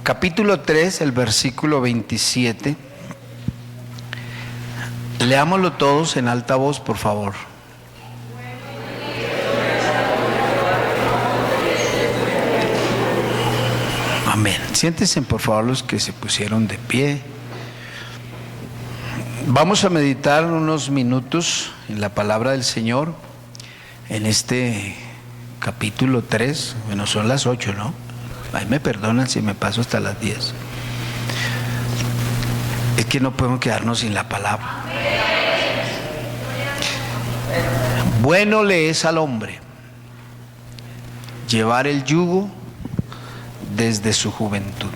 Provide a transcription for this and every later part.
capítulo 3, el versículo 27. Leámoslo todos en alta voz, por favor. Amén. Siéntense, por favor, los que se pusieron de pie. Vamos a meditar unos minutos en la palabra del Señor, en este capítulo 3. Bueno, son las 8, ¿no? Ahí me perdonan si me paso hasta las 10. Es que no podemos quedarnos sin la palabra. Bueno le es al hombre llevar el yugo desde su juventud.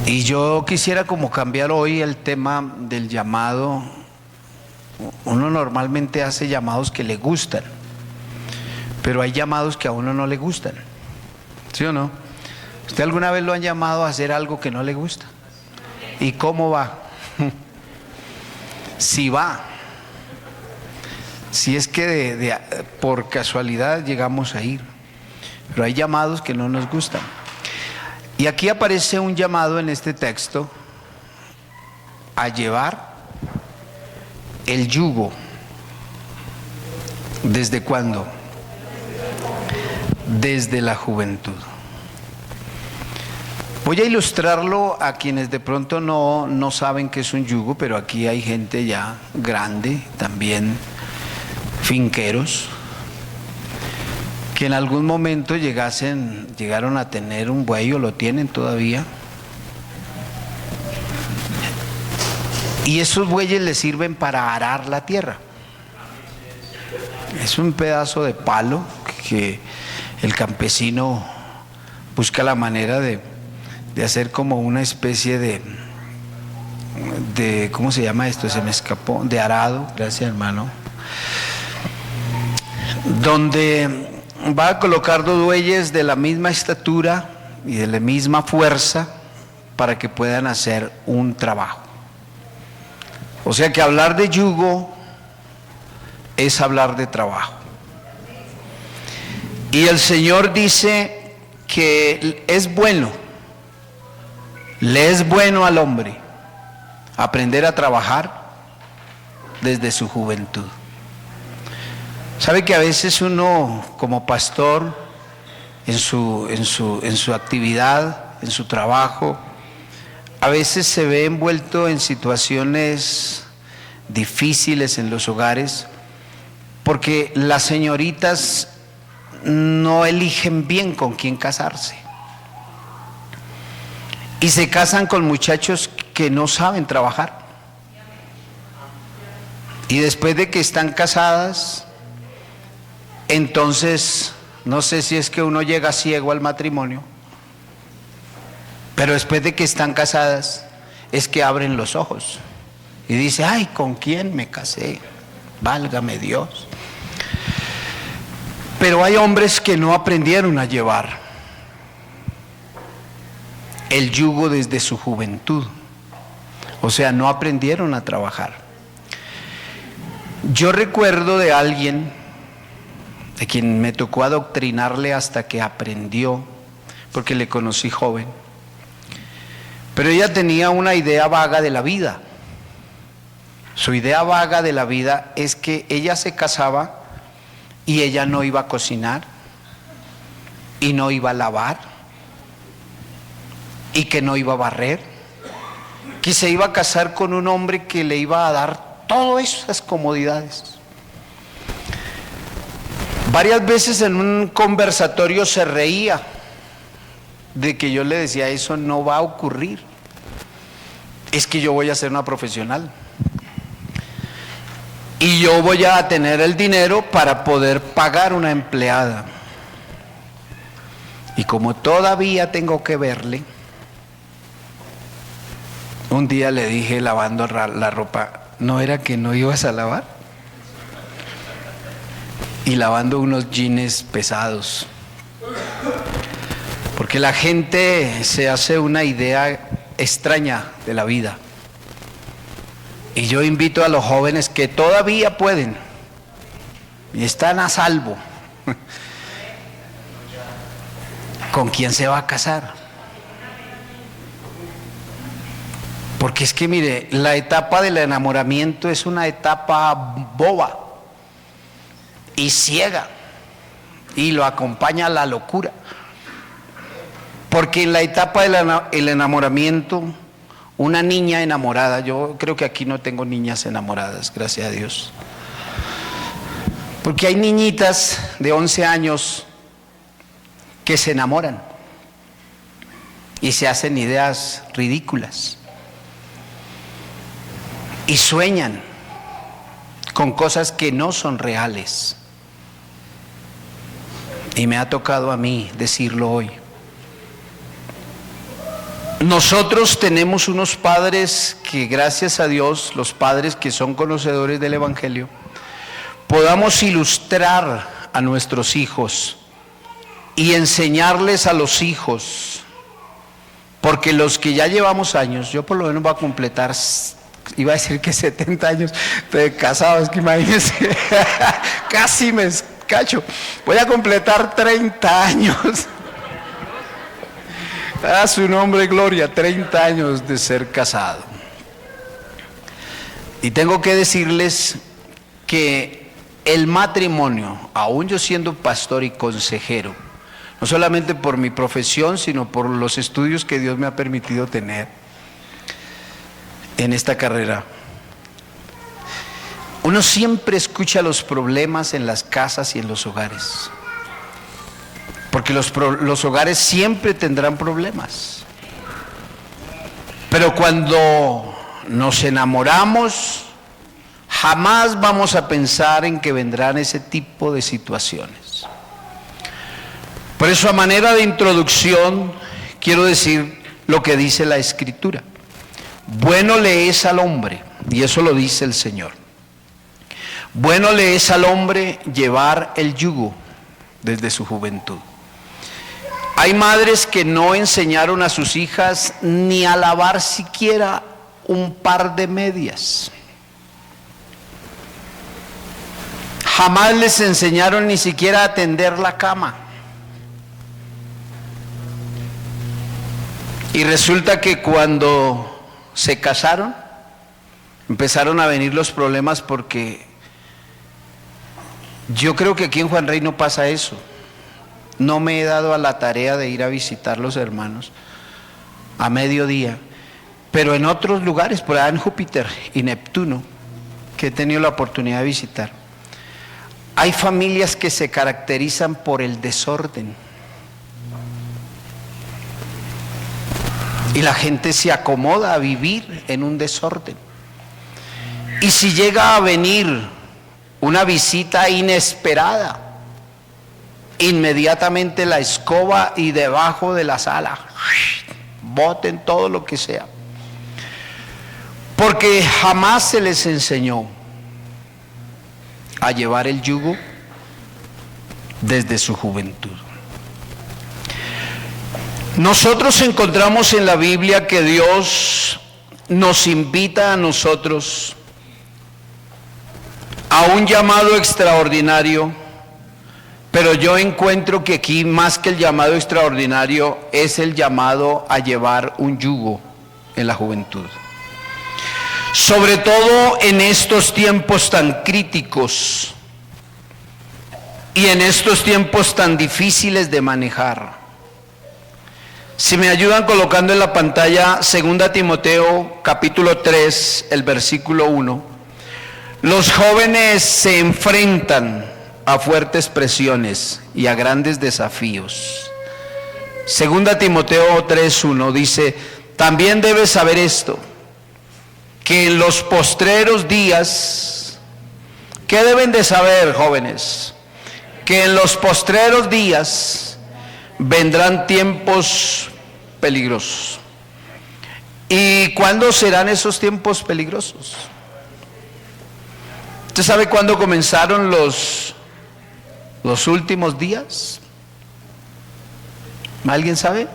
Y yo quisiera como cambiar hoy el tema del llamado. Uno normalmente hace llamados que le gustan, pero hay llamados que a uno no le gustan. ¿Sí o no? ¿Usted alguna vez lo han llamado a hacer algo que no le gusta? ¿Y cómo va? Si va. Si es que por casualidad llegamos a ir. Pero hay llamados que no nos gustan. Y aquí aparece un llamado en este texto a llevar el yugo. ¿Desde cuándo? Desde la juventud. Voy a ilustrarlo a quienes de pronto no saben qué es un yugo, pero aquí hay gente ya grande, también finqueros, que en algún momento llegaron a tener un buey o lo tienen todavía. Y esos bueyes les sirven para arar la tierra. Es un pedazo de palo que el campesino busca la manera de hacer como una especie de ¿cómo se llama esto? Se me escapó, de arado, gracias hermano, donde va a colocar dos bueyes de la misma estatura y de la misma fuerza para que puedan hacer un trabajo. O sea que hablar de yugo es hablar de trabajo. Y el Señor dice que es bueno, le es bueno al hombre aprender a trabajar desde su juventud. ¿Sabe que a veces uno como pastor en su actividad, en su trabajo, a veces se ve envuelto en situaciones difíciles en los hogares porque las señoritas no eligen bien con quién casarse y se casan con muchachos que no saben trabajar, y después de que están casadas, entonces no sé si es que uno llega ciego al matrimonio, pero después de que están casadas es que abren los ojos y dice: ay, ¿con quién me casé? Válgame Dios. Pero hay hombres que no aprendieron a llevar el yugo desde su juventud, o sea, no aprendieron a trabajar. Yo recuerdo de alguien de quien me tocó adoctrinarle hasta que aprendió, porque le conocí joven, pero ella tenía una idea vaga de la vida. Su idea vaga de la vida es que ella se casaba y ella no iba a cocinar y no iba a lavar y que no iba a barrer, que se iba a casar con un hombre que le iba a dar todas esas comodidades. Varias veces en un conversatorio se reía de que yo le decía: eso no va a ocurrir, es que yo voy a ser una profesional y yo voy a tener el dinero para poder pagar una empleada, y como todavía tengo que verle, un día le dije, lavando la ropa: ¿no era que no ibas a lavar? Y lavando unos jeans pesados, porque la gente se hace una idea extraña de la vida. Y yo invito a los jóvenes que todavía pueden y están a salvo, ¿con quién se va a casar? Porque es que mire, la etapa del enamoramiento es una etapa boba y ciega, y lo acompaña la locura. Porque en la etapa del enamoramiento, una niña enamorada, yo creo que aquí no tengo niñas enamoradas, gracias a Dios. Porque hay niñitas de 11 años que se enamoran y se hacen ideas ridículas y sueñan con cosas que no son reales. Y me ha tocado a mí decirlo hoy. Nosotros tenemos unos padres que, gracias a Dios, los padres que son conocedores del Evangelio, podamos ilustrar a nuestros hijos y enseñarles a los hijos, porque los que ya llevamos años, yo por lo menos voy a completar, iba a decir que 70 años de casados, que imagínense, casi me cacho, voy a completar 30 años. A su nombre, gloria, 30 años de ser casado. Y tengo que decirles que el matrimonio, aún yo siendo pastor y consejero, no solamente por mi profesión, sino por los estudios que Dios me ha permitido tener en esta carrera, uno siempre escucha los problemas en las casas y en los hogares. Porque los hogares siempre tendrán problemas. Pero cuando nos enamoramos, jamás vamos a pensar en que vendrán ese tipo de situaciones. Por eso, a manera de introducción, quiero decir lo que dice la Escritura. Bueno le es al hombre, y eso lo dice el Señor. Bueno le es al hombre llevar el yugo desde su juventud. Hay madres que no enseñaron a sus hijas ni a lavar siquiera un par de medias. Jamás les enseñaron ni siquiera a tender la cama. Y resulta que cuando se casaron, empezaron a venir los problemas, porque yo creo que aquí en Juan Rey no pasa eso. No me he dado a la tarea de ir a visitar los hermanos a mediodía, pero en otros lugares, por allá en Júpiter y Neptuno, que he tenido la oportunidad de visitar, hay familias que se caracterizan por el desorden. Y la gente se acomoda a vivir en un desorden. Y si llega a venir una visita inesperada, inmediatamente la escoba y debajo de la sala, boten todo lo que sea. Porque jamás se les enseñó a llevar el yugo desde su juventud. Nosotros encontramos en la Biblia que Dios nos invita a nosotros a un llamado extraordinario, pero yo encuentro que aquí, más que el llamado extraordinario, es el llamado a llevar un yugo en la juventud. Sobre todo en estos tiempos tan críticos y en estos tiempos tan difíciles de manejar. Si me ayudan colocando en la pantalla 2 Timoteo capítulo 3, el versículo 1. Los jóvenes se enfrentan a fuertes presiones y a grandes desafíos. 2 Timoteo 3:1 dice: también debes saber esto, que en los postreros días, ¿qué deben de saber, jóvenes? Que en los postreros días vendrán tiempos peligrosos. ¿Y cuándo serán esos tiempos peligrosos? ¿Usted sabe cuándo comenzaron los últimos días? ¿Alguien sabe?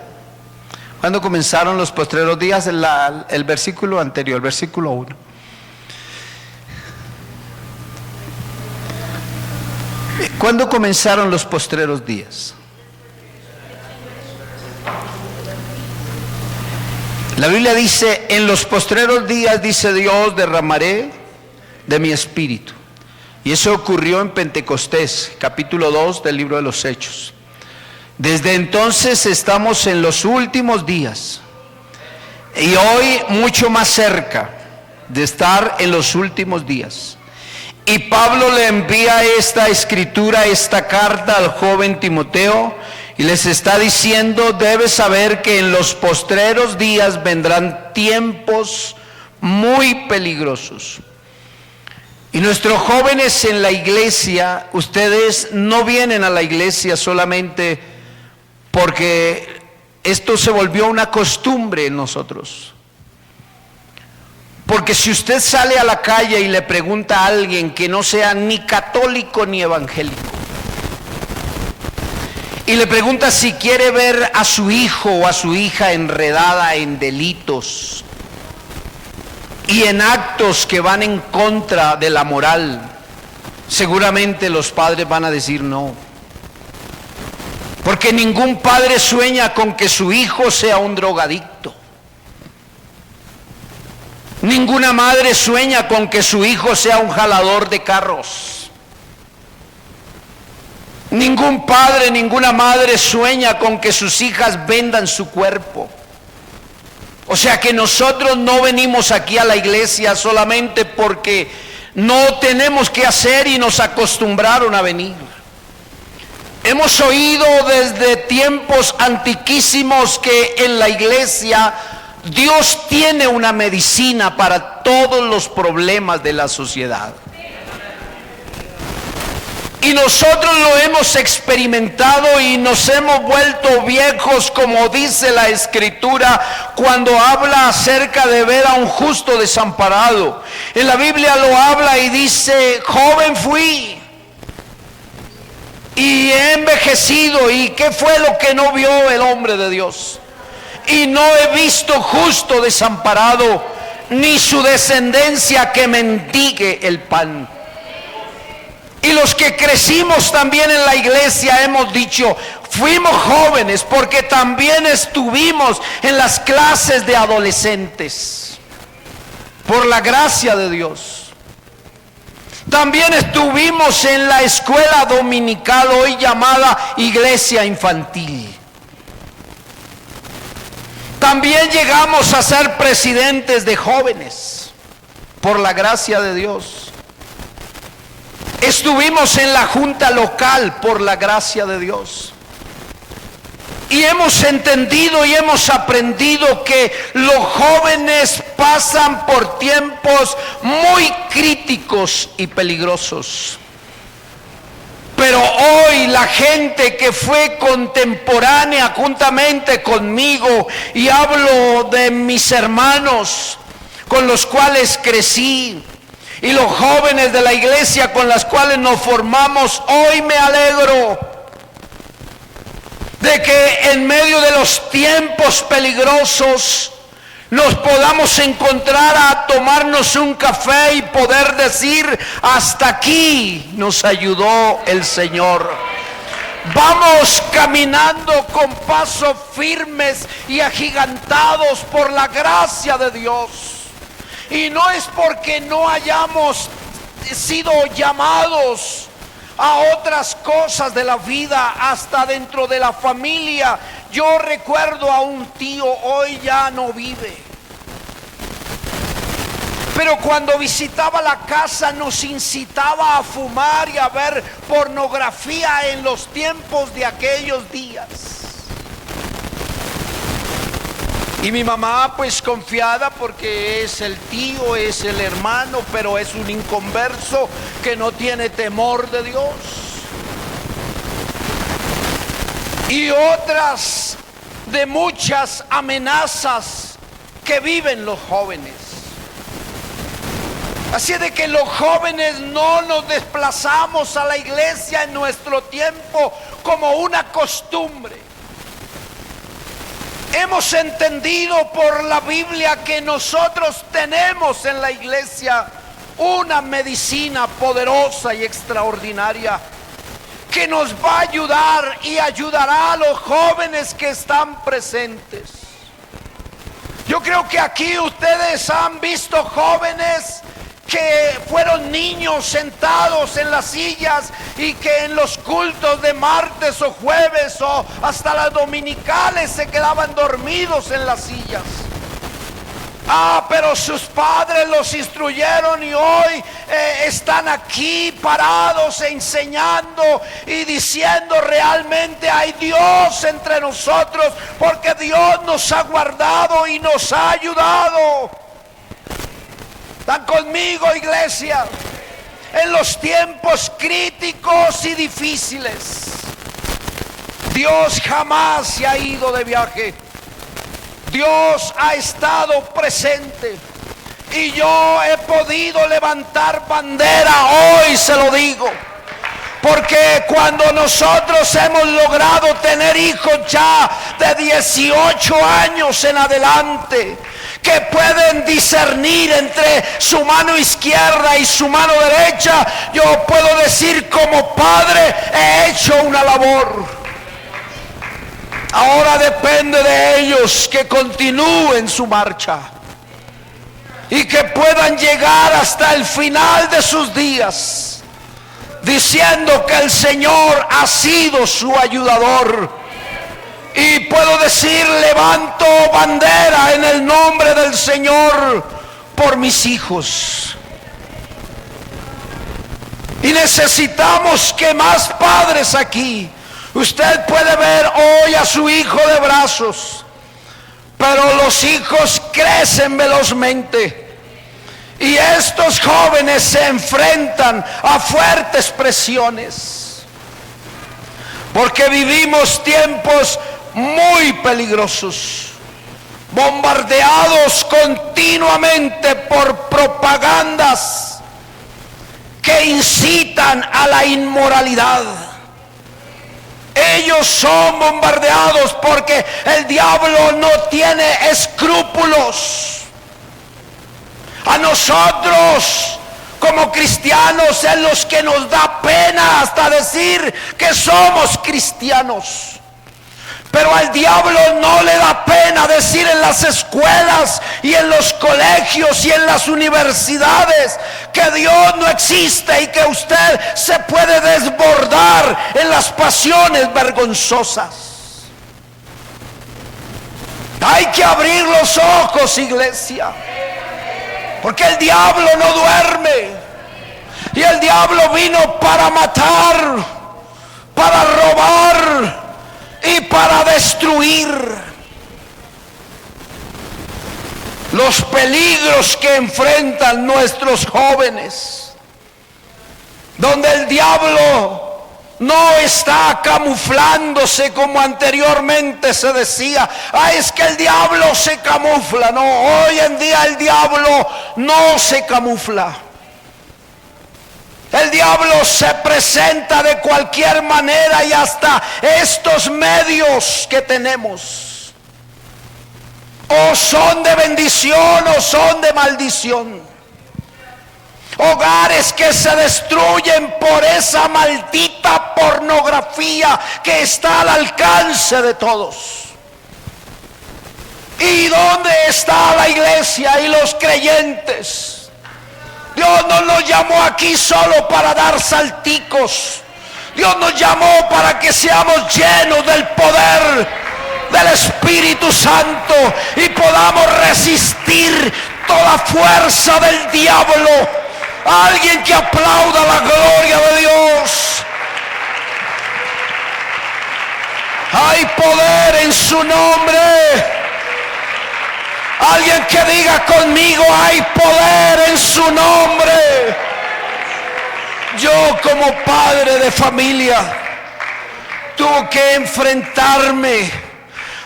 ¿Cuándo comenzaron los postreros días? El versículo anterior, el versículo 1. ¿Cuándo comenzaron los postreros días? La Biblia dice, en los postreros días, dice Dios, derramaré de mi espíritu. Y eso ocurrió en Pentecostés, capítulo 2 del libro de los Hechos. Desde entonces estamos en los últimos días. Y hoy mucho más cerca de estar en los últimos días. Y Pablo le envía esta escritura, esta carta al joven Timoteo, y les está diciendo: debes saber que en los postreros días vendrán tiempos muy peligrosos. Y nuestros jóvenes en la iglesia, ustedes no vienen a la iglesia solamente porque esto se volvió una costumbre en nosotros. Porque si usted sale a la calle y le pregunta a alguien que no sea ni católico ni evangélico, y le pregunta si quiere ver a su hijo o a su hija enredada en delitos y en actos que van en contra de la moral, seguramente los padres van a decir no. Porque ningún padre sueña con que su hijo sea un drogadicto. Ninguna madre sueña con que su hijo sea un jalador de carros. Ningún padre, ninguna madre sueña con que sus hijas vendan su cuerpo. O sea que nosotros no venimos aquí a la iglesia solamente porque no tenemos que hacer y nos acostumbraron a venir. Hemos oído desde tiempos antiquísimos que en la iglesia Dios tiene una medicina para todos los problemas de la sociedad. Y nosotros lo hemos experimentado y nos hemos vuelto viejos, como dice la Escritura cuando habla acerca de ver a un justo desamparado. En la Biblia lo habla y dice: joven fui y he envejecido, ¿y qué fue lo que no vio el hombre de Dios? Y no he visto justo desamparado, ni su descendencia que mendigue el pan. Y los que crecimos también en la iglesia hemos dicho: fuimos jóvenes porque también estuvimos en las clases de adolescentes, por la gracia de Dios. También estuvimos en la escuela dominical, hoy llamada iglesia infantil. También llegamos a ser presidentes de jóvenes, por la gracia de Dios. Estuvimos en la junta local, por la gracia de Dios. Y hemos entendido y hemos aprendido que los jóvenes pasan por tiempos muy críticos y peligrosos. Pero hoy la gente que fue contemporánea juntamente conmigo, y hablo de mis hermanos con los cuales crecí, y los jóvenes de la iglesia con las cuales nos formamos, hoy me alegro de que en medio de los tiempos peligrosos nos podamos encontrar a tomarnos un café y poder decir: hasta aquí nos ayudó el Señor. Vamos caminando con pasos firmes y agigantados por la gracia de Dios. Y no es porque no hayamos sido llamados a otras cosas de la vida, hasta dentro de la familia. Yo recuerdo a un tío, hoy ya no vive, pero cuando visitaba la casa nos incitaba a fumar y a ver pornografía en los tiempos de aquellos días. Y mi mamá, pues confiada, porque es el tío, es el hermano, pero es un inconverso que no tiene temor de Dios. Y otras de muchas amenazas que viven los jóvenes. Así de que los jóvenes no nos desplazamos a la iglesia en nuestro tiempo como una costumbre. Hemos entendido por la Biblia que nosotros tenemos en la iglesia una medicina poderosa y extraordinaria que nos va a ayudar y ayudará a los jóvenes que están presentes. Yo creo que aquí ustedes han visto jóvenes que fueron niños sentados en las sillas y que en los cultos de martes o jueves o hasta las dominicales se quedaban dormidos en las sillas. Pero sus padres los instruyeron y hoy están aquí parados enseñando y diciendo: realmente hay Dios entre nosotros, porque Dios nos ha guardado y nos ha ayudado. ¿Están conmigo, iglesia? En los tiempos críticos y difíciles, Dios jamás se ha ido de viaje. Dios ha estado presente y yo he podido levantar bandera hoy, se lo digo, porque cuando nosotros hemos logrado tener hijos ya de 18 años en adelante, que pueden discernir entre su mano izquierda y su mano derecha, yo puedo decir: como padre he hecho una labor. Ahora depende de ellos que continúen su marcha y que puedan llegar hasta el final de sus días diciendo que el Señor ha sido su ayudador. Y puedo decir: levanto bandera en el nombre del Señor por mis hijos. Y necesitamos que más padres aquí. Usted puede ver hoy a su hijo de brazos, pero los hijos crecen velozmente y estos jóvenes se enfrentan a fuertes presiones, porque vivimos tiempos muy peligrosos, bombardeados continuamente por propagandas que incitan a la inmoralidad. Ellos son bombardeados porque el diablo no tiene escrúpulos. A nosotros como cristianos es los que nos da pena hasta decir que somos cristianos. Pero al diablo no le da pena decir en las escuelas y en los colegios y en las universidades que Dios no existe y que usted se puede desbordar en las pasiones vergonzosas. Hay que abrir los ojos, iglesia, porque el diablo no duerme y el diablo vino para matar, para robar y para destruir. Los peligros que enfrentan nuestros jóvenes, donde el diablo no está camuflándose como anteriormente se decía: es que el diablo se camufla. No, hoy en día el diablo no se camufla. El diablo se presenta de cualquier manera, y hasta estos medios que tenemos o son de bendición o son de maldición. Hogares que se destruyen por esa maldita pornografía que está al alcance de todos. ¿Y dónde está la iglesia y los creyentes? Dios no nos llamó aquí solo para dar salticos. Dios nos llamó para que seamos llenos del poder del Espíritu Santo y podamos resistir toda fuerza del diablo. Alguien que aplauda la gloria de Dios. Hay poder en su nombre. Alguien que diga conmigo: hay poder en su nombre. Yo como padre de familia tuve que enfrentarme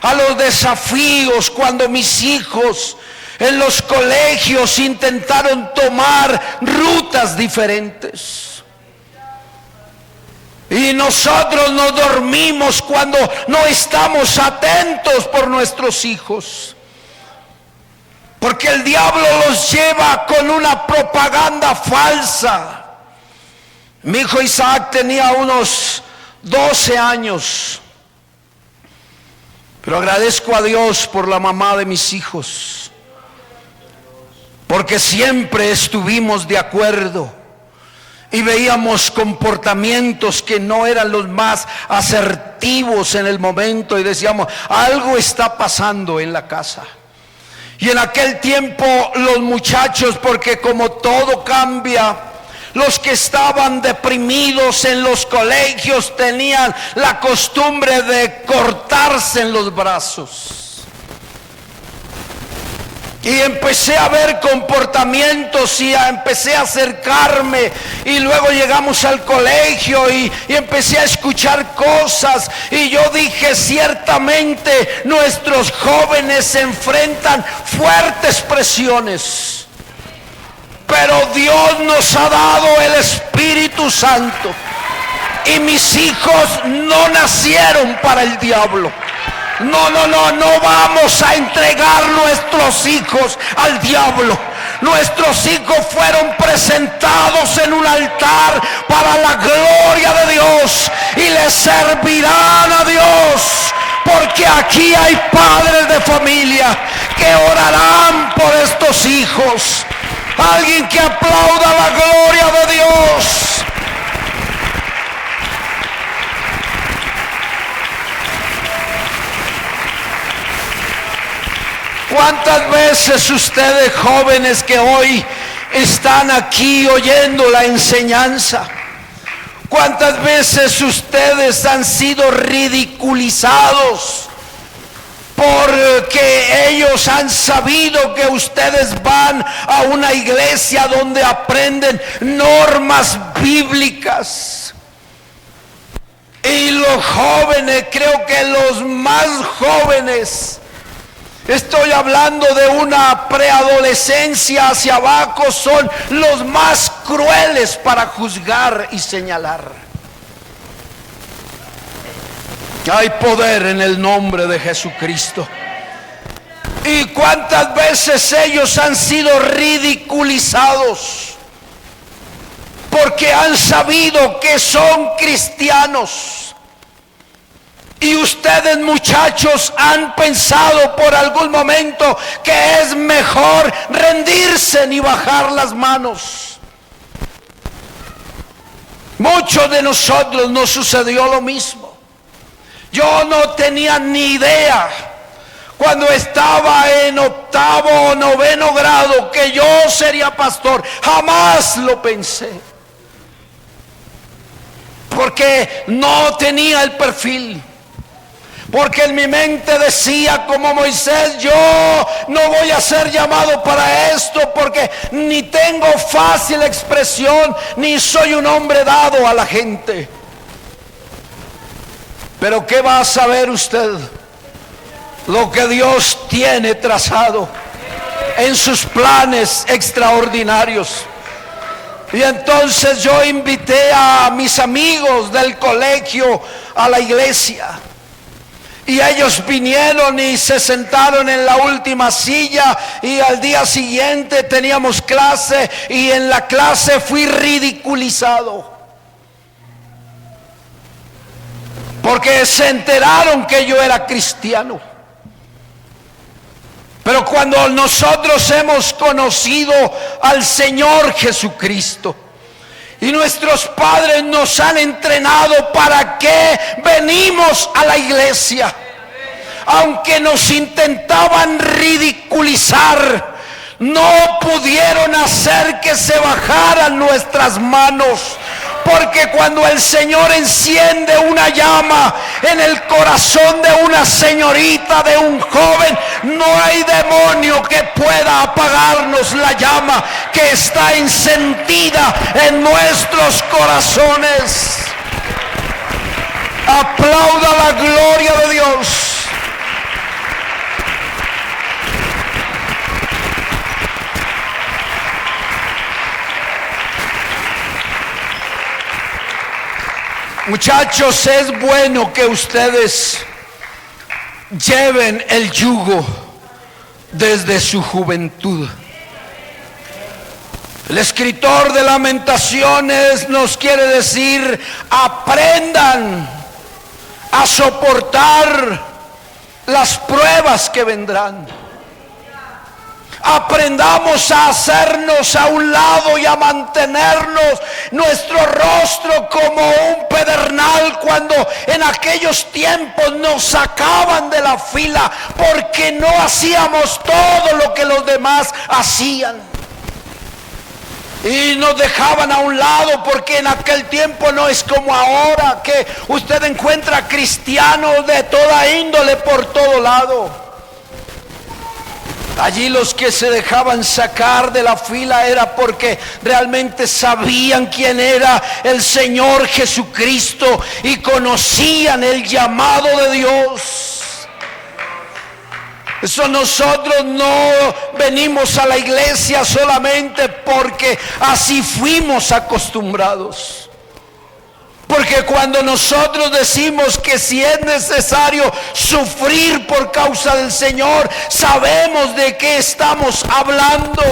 a los desafíos cuando mis hijos en los colegios intentaron tomar rutas diferentes. Y nosotros nos dormimos cuando no estamos atentos por nuestros hijos. Porque el diablo los lleva con una propaganda falsa. Mi hijo Isaac tenía unos 12 años. Pero agradezco a Dios por la mamá de mis hijos, porque siempre estuvimos de acuerdo y veíamos comportamientos que no eran los más asertivos en el momento y decíamos, algo está pasando en la casa. Y en aquel tiempo los muchachos, porque como todo cambia, los que estaban deprimidos en los colegios tenían la costumbre de cortarse en los brazos. Y empecé a ver comportamientos y empecé a acercarme, y luego llegamos al colegio y empecé a escuchar cosas, y yo dije, ciertamente nuestros jóvenes se enfrentan fuertes presiones, pero Dios nos ha dado el Espíritu Santo, y mis hijos no nacieron para el diablo. No vamos a entregar nuestros hijos al diablo. Nuestros hijos fueron presentados en un altar para la gloria de Dios y le servirán a Dios, porque aquí hay padres de familia que orarán por estos hijos. Alguien que aplauda la gloria de Dios. ¿Cuántas veces ustedes jóvenes que hoy están aquí oyendo la enseñanza, cuántas veces ustedes han sido ridiculizados porque ellos han sabido que ustedes van a una iglesia donde aprenden normas bíblicas? Y los jóvenes, creo que los más jóvenes, estoy hablando de una preadolescencia hacia abajo, son los más crueles para juzgar y señalar. Hay poder en el nombre de Jesucristo. ¿Y cuántas veces ellos han sido ridiculizados porque han sabido que son cristianos? Y ustedes, muchachos, han pensado por algún momento que es mejor rendirse ni bajar las manos. Muchos de nosotros nos sucedió lo mismo. Yo no tenía ni idea cuando estaba en 8º o 9º grado que yo sería pastor. Jamás lo pensé, porque no tenía el perfil. Porque en mi mente decía como Moisés, yo no voy a ser llamado para esto, porque ni tengo fácil expresión, ni soy un hombre dado a la gente. Pero ¿qué va a saber usted? Lo que Dios tiene trazado en sus planes extraordinarios. Y entonces yo invité a mis amigos del colegio a la iglesia. Y ellos vinieron y se sentaron en la última silla, y al día siguiente teníamos clase, y en la clase fui ridiculizado. Porque se enteraron que yo era cristiano. Pero cuando nosotros hemos conocido al Señor Jesucristo, y nuestros padres nos han entrenado para que venimos a la iglesia, aunque nos intentaban ridiculizar, no pudieron hacer que se bajaran nuestras manos. Porque cuando el Señor enciende una llama en el corazón de una señorita, de un joven, no hay demonio que pueda apagarnos la llama que está encendida en nuestros corazones. Aplauda la gloria de Dios. Muchachos, es bueno que ustedes lleven el yugo desde su juventud. El escritor de Lamentaciones nos quiere decir: aprendan a soportar las pruebas que vendrán. Aprendamos a hacernos a un lado y a mantenernos nuestro rostro como un pedernal cuando en aquellos tiempos nos sacaban de la fila porque no hacíamos todo lo que los demás hacían. Y nos dejaban a un lado porque en aquel tiempo no es como ahora que usted encuentra cristianos de toda índole por todo lado. Allí los que se dejaban sacar de la fila era porque realmente sabían quién era el Señor Jesucristo y conocían el llamado de Dios. Eso nosotros no venimos a la iglesia solamente porque así fuimos acostumbrados. Porque cuando nosotros decimos que si es necesario sufrir por causa del Señor, sabemos de qué estamos hablando.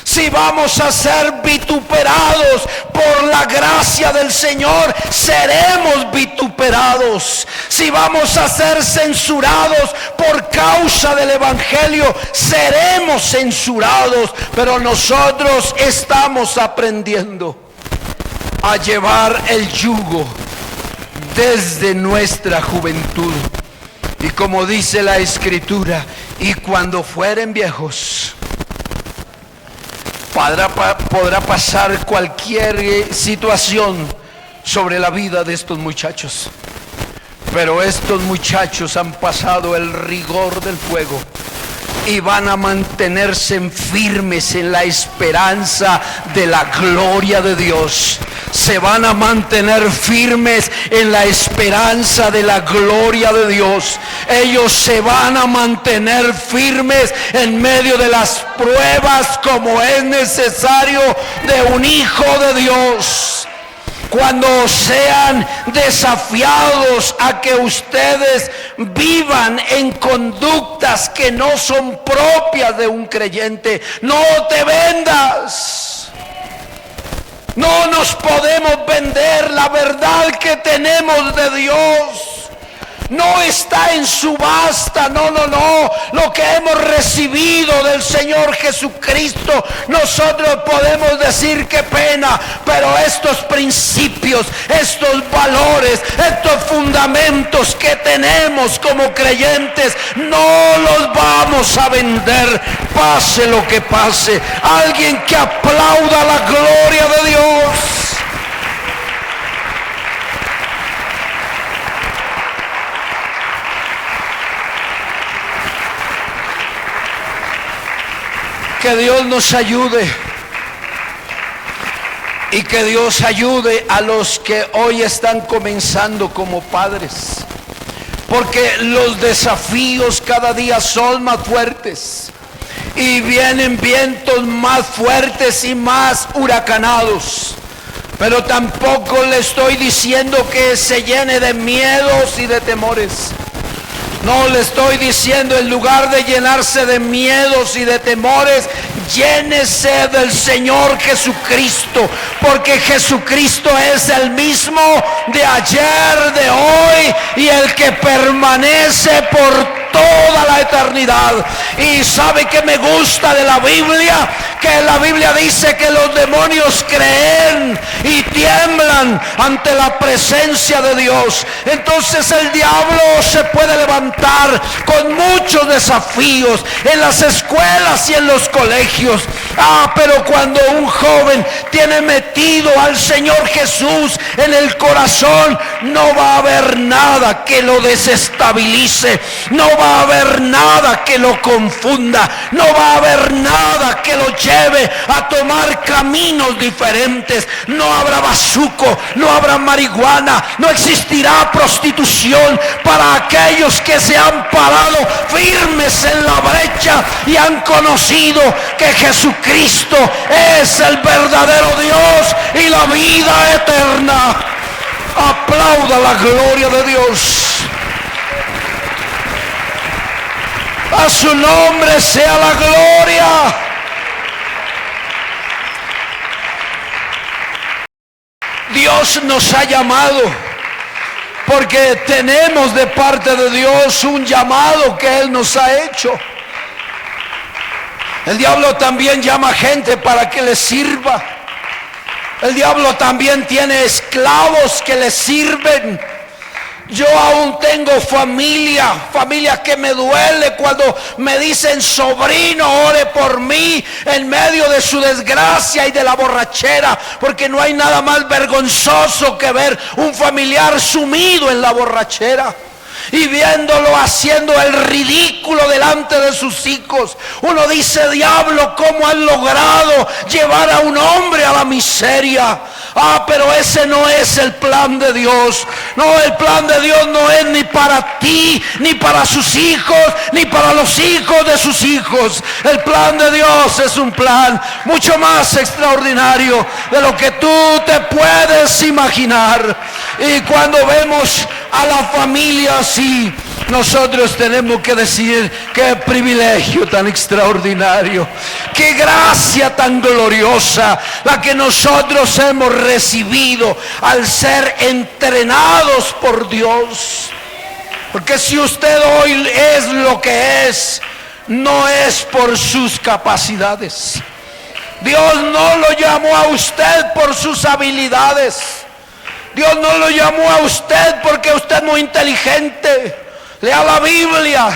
Si vamos a ser vituperados por la gracia del Señor, seremos vituperados. Si vamos a ser censurados por causa del Evangelio, seremos censurados. Pero nosotros estamos aprendiendo a llevar el yugo desde nuestra juventud. Y como dice la Escritura, y cuando fueren viejos, podrá pasar cualquier situación sobre la vida de estos muchachos. Pero estos muchachos han pasado el rigor del fuego y van a mantenerse firmes en la esperanza de la gloria de Dios. Se van a mantener firmes en la esperanza de la gloria de Dios. Ellos se van a mantener firmes en medio de las pruebas como es necesario de un hijo de Dios. Cuando sean desafiados a que ustedes vivan en conductas que no son propias de un creyente, no te vendas. No nos podemos vender. La verdad que tenemos de Dios no está en subasta, no. Lo que hemos recibido del Señor Jesucristo, nosotros podemos decir qué pena, pero estos principios, estos valores, estos fundamentos que tenemos como creyentes, no los vamos a vender, pase lo que pase. Alguien que aplauda la gloria de Dios. Que Dios nos ayude y que Dios ayude a los que hoy están comenzando como padres, porque los desafíos cada día son más fuertes y vienen vientos más fuertes y más huracanados. Pero tampoco le estoy diciendo que se llene de miedos y de temores. No le estoy diciendo, en lugar de llenarse de miedos y de temores, llénese del Señor Jesucristo, porque Jesucristo es el mismo de ayer, de hoy y el que permanece por toda la eternidad. Y sabe que me gusta de la Biblia, que la Biblia dice que los demonios creen y tiemblan ante la presencia de Dios. Entonces el diablo se puede levantar con muchos desafíos en las escuelas y en los colegios. Pero cuando un joven tiene metido al Señor Jesús en el corazón, no va a haber nada que lo desestabilice, no va a haber nada que lo confunda, no va a haber nada que lo lleve a tomar caminos diferentes. No habrá bazuco, no habrá marihuana, no existirá prostitución para aquellos que se han parado firmes en la brecha y han conocido que Jesucristo es el verdadero Dios y la vida eterna. Aplauda la gloria de Dios. A su nombre sea la gloria. Dios nos ha llamado porque tenemos de parte de Dios un llamado que Él nos ha hecho. El diablo también llama gente para que le sirva. El diablo también tiene esclavos que le sirven. Yo aún tengo familia que me duele cuando me dicen: sobrino, ore por mí en medio de su desgracia y de la borrachera, porque no hay nada más vergonzoso que ver un familiar sumido en la borrachera y viéndolo haciendo el ridículo delante de sus hijos. Uno dice: diablo, ¿cómo han logrado llevar a un hombre a la miseria? Pero ese no es el plan de Dios. No, el plan de Dios no es ni para ti, ni para sus hijos, ni para los hijos de sus hijos. El plan de Dios es un plan mucho más extraordinario de lo que tú te puedes imaginar. Y cuando vemos a la familia así, nosotros tenemos que decir: qué privilegio tan extraordinario, qué gracia tan gloriosa la que nosotros hemos recibido al ser entrenados por Dios. Porque si usted hoy es lo que es, no es por sus capacidades. Dios no lo llamó a usted por sus habilidades. Dios no lo llamó a usted porque usted es muy inteligente. Lea la Biblia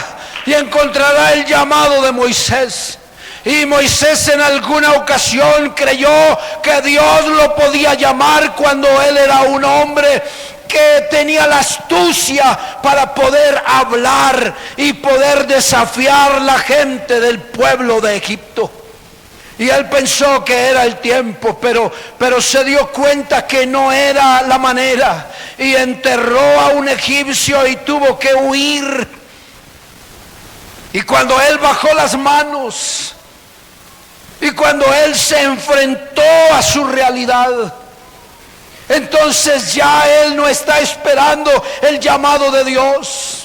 y encontrará el llamado de Moisés. Y Moisés en alguna ocasión creyó que Dios lo podía llamar cuando él era un hombre que tenía la astucia para poder hablar y poder desafiar la gente del pueblo de Egipto. Y él pensó que era el tiempo, pero se dio cuenta que no era la manera. Y enterró a un egipcio y tuvo que huir. Y cuando él bajó las manos, y cuando él se enfrentó a su realidad, entonces ya él no está esperando el llamado de Dios.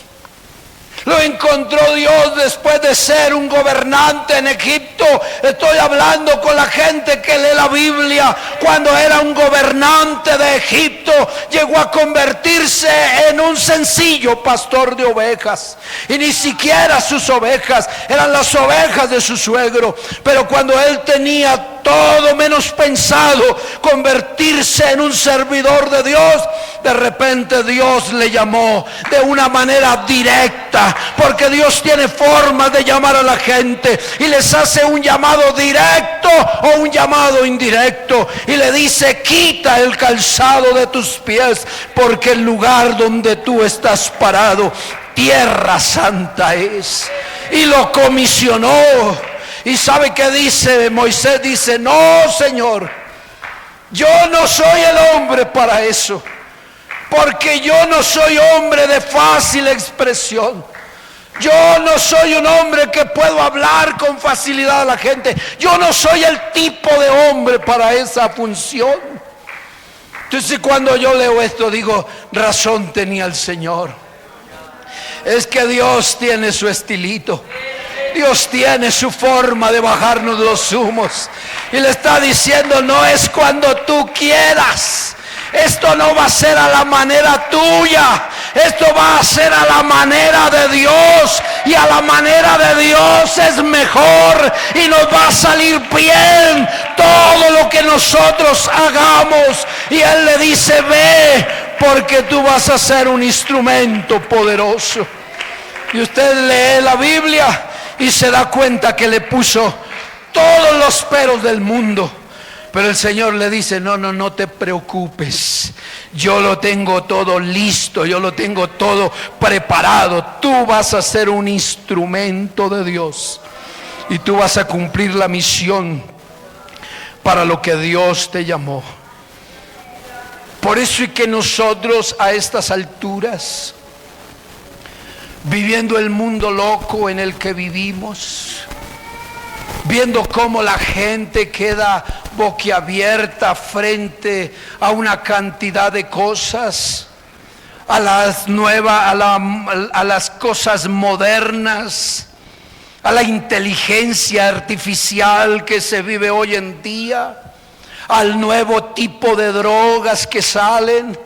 Lo encontró Dios después de ser un gobernante en Egipto. Estoy hablando con la gente que lee la Biblia. Cuando era un gobernante de Egipto, llegó a convertirse en un sencillo pastor de ovejas. Y ni siquiera sus ovejas eran las ovejas de su suegro. Pero cuando él tenía todo menos pensado convertirse en un servidor de Dios, de repente Dios le llamó de una manera directa. Porque Dios tiene formas de llamar a la gente y les hace un llamado directo o un llamado indirecto, y le dice: quita el calzado de tus pies, porque el lugar donde tú estás parado, tierra santa es. Y lo comisionó. ¿Y sabe qué dice Moisés? Dice: no, Señor, yo no soy el hombre para eso, porque yo no soy hombre de fácil expresión. Yo no soy un hombre que puedo hablar con facilidad a la gente. Yo no soy el tipo de hombre para esa función. Entonces, cuando yo leo esto, digo: razón tenía el Señor. Es que Dios tiene su estilito. Dios tiene su forma de bajarnos los humos. Y le está diciendo: no es cuando tú quieras. Esto no va a ser a la manera tuya. Esto va a ser a la manera de Dios. Y a la manera de Dios es mejor. Y nos va a salir bien todo lo que nosotros hagamos. Y Él le dice: ve, porque tú vas a ser un instrumento poderoso. Y usted lee la Biblia y se da cuenta que le puso todos los peros del mundo. Pero el Señor le dice: no te preocupes. Yo lo tengo todo listo, yo lo tengo todo preparado. Tú vas a ser un instrumento de Dios. Y tú vas a cumplir la misión para lo que Dios te llamó. Por eso es que nosotros a estas alturas, viviendo el mundo loco en el que vivimos, viendo cómo la gente queda boquiabierta frente a una cantidad de cosas, a las nuevas, a las cosas modernas, a la inteligencia artificial que se vive hoy en día, al nuevo tipo de drogas que salen,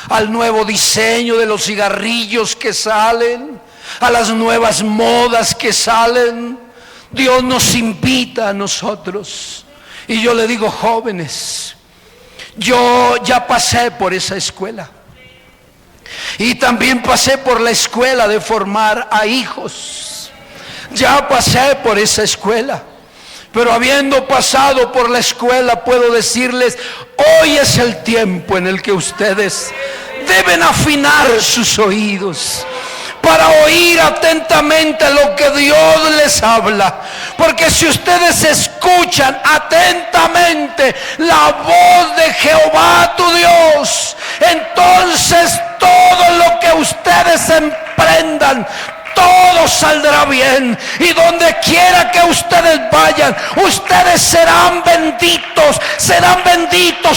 al nuevo diseño de los cigarrillos que salen, a las nuevas modas que salen. Dios nos invita a nosotros. Y yo le digo, jóvenes, yo ya pasé por esa escuela. Y también pasé por la escuela de formar a hijos. Ya pasé por esa escuela. Pero habiendo pasado por la escuela, puedo decirles, hoy es el tiempo en el que ustedes deben afinar sus oídos para oír atentamente lo que Dios les habla. Porque si ustedes escuchan atentamente la voz de Jehová tu Dios, entonces todo lo que ustedes emprendan, todo saldrá bien. Y donde quiera que ustedes vayan, ustedes serán benditos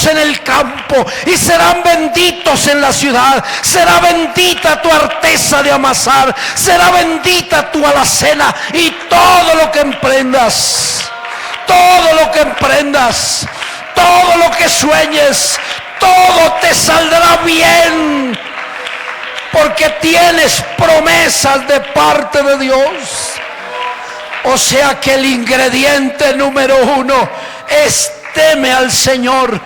en el campo y serán benditos en la ciudad. Será bendita tu arteza de amasar, será bendita tu alacena, y todo lo que emprendas, todo lo que emprendas, todo lo que sueñes, todo te saldrá bien. Porque tienes promesas de parte de Dios. O sea que el ingrediente número 1 es: teme al Señor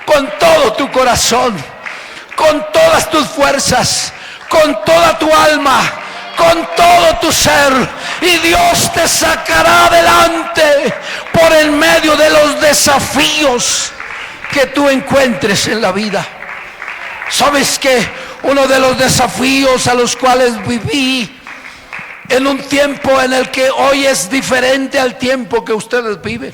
con todo tu corazón, con todas tus fuerzas, con toda tu alma, con todo tu ser, y Dios te sacará adelante por el medio de los desafíos que tú encuentres en la vida. ¿Sabes qué? Uno de los desafíos a los cuales viví en un tiempo en el que hoy es diferente al tiempo que ustedes viven.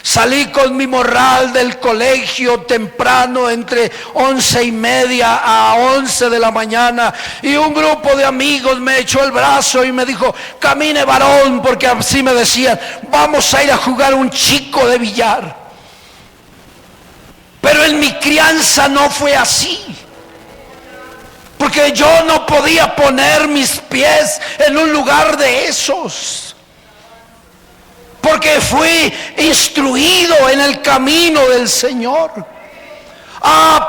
Salí con mi morral del colegio temprano, entre 11:30 a 11 de la mañana, y un grupo de amigos me echó el brazo y me dijo: camine, varón, porque así me decían, vamos a ir a jugar un chico de billar. Pero en mi crianza no fue así. Porque yo no podía poner mis pies en un lugar de esos. Porque fui instruido en el camino del Señor.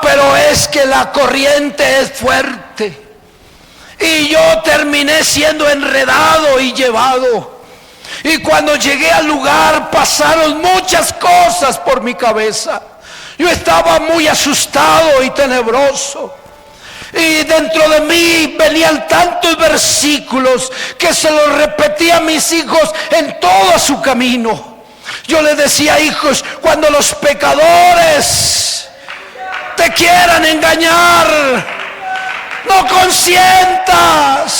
Pero es que la corriente es fuerte. Y yo terminé siendo enredado y llevado. Y cuando llegué al lugar pasaron muchas cosas por mi cabeza. Yo estaba muy asustado y tenebroso. Y dentro de mí venían tantos versículos que se los repetía a mis hijos en todo su camino. Yo les decía: hijos, cuando los pecadores te quieran engañar, no consientas,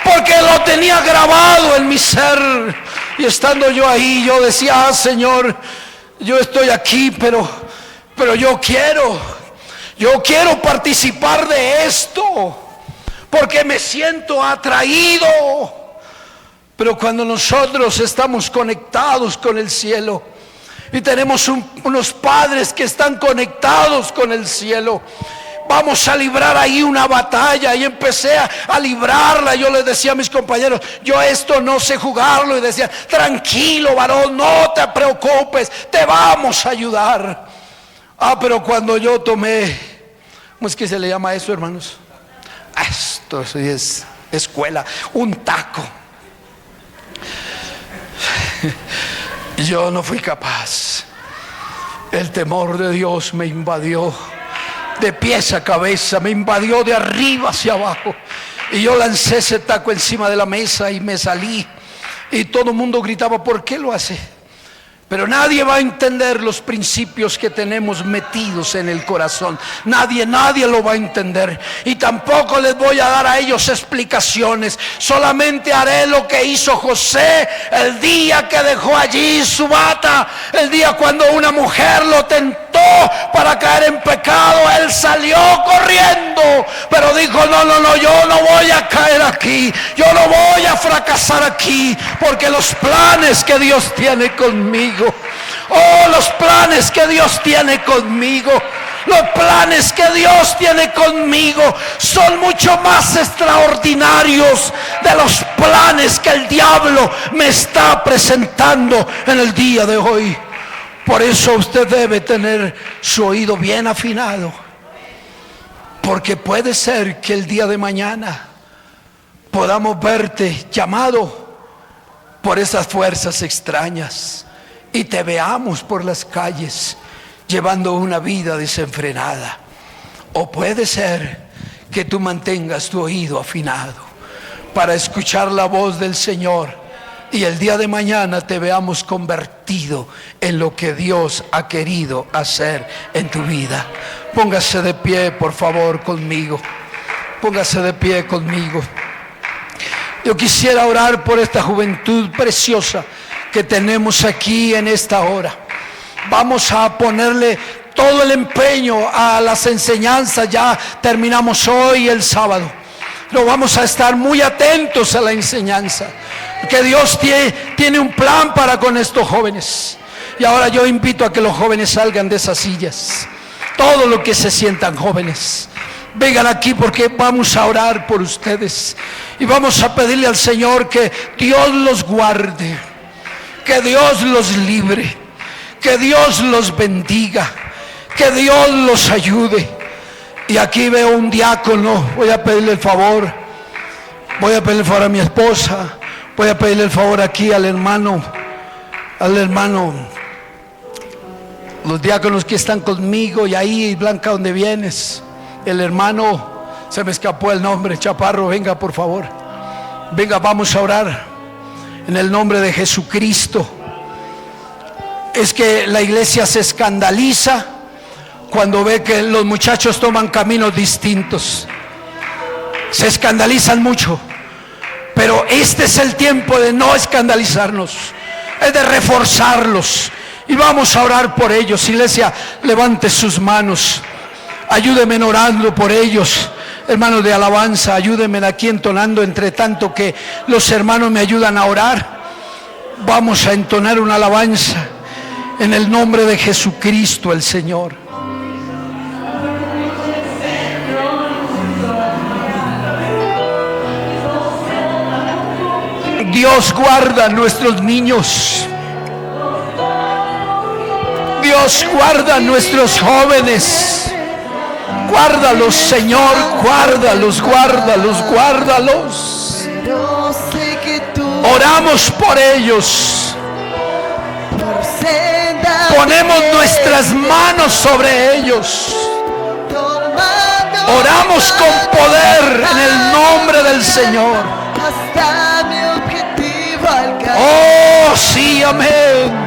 porque lo tenía grabado en mi ser. Y estando yo ahí, yo decía: Señor, yo estoy aquí, pero yo quiero participar de esto, porque me siento atraído. Pero cuando nosotros estamos conectados con el cielo y tenemos unos padres que están conectados con el cielo, vamos a librar ahí una batalla. Y empecé a librarla. Yo les decía a mis compañeros: yo esto no sé jugarlo. Y decía: tranquilo, varón, no te preocupes, te vamos a ayudar. Pero cuando yo tomé, ¿cómo es que se le llama eso, hermanos? Esto sí es escuela, un taco. Yo no fui capaz. El temor de Dios me invadió de pies a cabeza, me invadió de arriba hacia abajo. Y yo lancé ese taco encima de la mesa y me salí. Y todo el mundo gritaba: ¿por qué lo hace? Pero nadie va a entender los principios que tenemos metidos en el corazón. Nadie lo va a entender. Y tampoco les voy a dar a ellos explicaciones. Solamente haré lo que hizo José el día que dejó allí su bata. El día cuando una mujer lo tentó para caer en pecado, él salió corriendo. Pero dijo: no, yo no voy a caer aquí. Yo no voy a fracasar aquí. Porque los planes que Dios tiene conmigo, los planes que Dios tiene conmigo, los planes que Dios tiene conmigo son mucho más extraordinarios de los planes que el diablo me está presentando en el día de hoy. Por eso usted debe tener su oído bien afinado. Porque puede ser que el día de mañana podamos verte llamado por esas fuerzas extrañas y te veamos por las calles llevando una vida desenfrenada. O puede ser que tú mantengas tu oído afinado para escuchar la voz del Señor y el día de mañana te veamos convertido en lo que Dios ha querido hacer en tu vida. Póngase de pie, por favor, conmigo. Póngase de pie conmigo. Yo quisiera orar por esta juventud preciosa que tenemos aquí en esta hora. Vamos a ponerle todo el empeño a las enseñanzas. Ya terminamos hoy el sábado, pero vamos a estar muy atentos a la enseñanza, que Dios tiene un plan para con estos jóvenes. Y ahora yo invito a que los jóvenes salgan de esas sillas, todos los que se sientan jóvenes, vengan aquí, porque vamos a orar por ustedes y vamos a pedirle al Señor que Dios los guarde, que Dios los libre, que Dios los bendiga, que Dios los ayude. Y aquí veo un diácono. Voy a pedirle el favor a mi esposa, voy a pedirle el favor aquí al hermano, los diáconos que están conmigo. Y ahí, Blanca, ¿dónde vienes? El hermano, se me escapó el nombre, Chaparro, venga por favor. Venga, vamos a orar en el nombre de Jesucristo. Es que la iglesia se escandaliza cuando ve que los muchachos toman caminos distintos. Se escandalizan mucho, pero este es el tiempo de no escandalizarnos, es de reforzarlos. Y vamos a orar por ellos. Iglesia, levante sus manos, ayúdenme orando por ellos. Hermanos de alabanza, ayúdenme aquí entonando, entre tanto que los hermanos me ayudan a orar. Vamos a entonar una alabanza en el nombre de Jesucristo el Señor. Dios guarda a nuestros niños. Dios guarda a nuestros jóvenes. Guárdalos, Señor, guárdalos, guárdalos, guárdalos. Oramos por ellos. Ponemos nuestras manos sobre ellos. Oramos con poder en el nombre del Señor. Oh, sí, amén.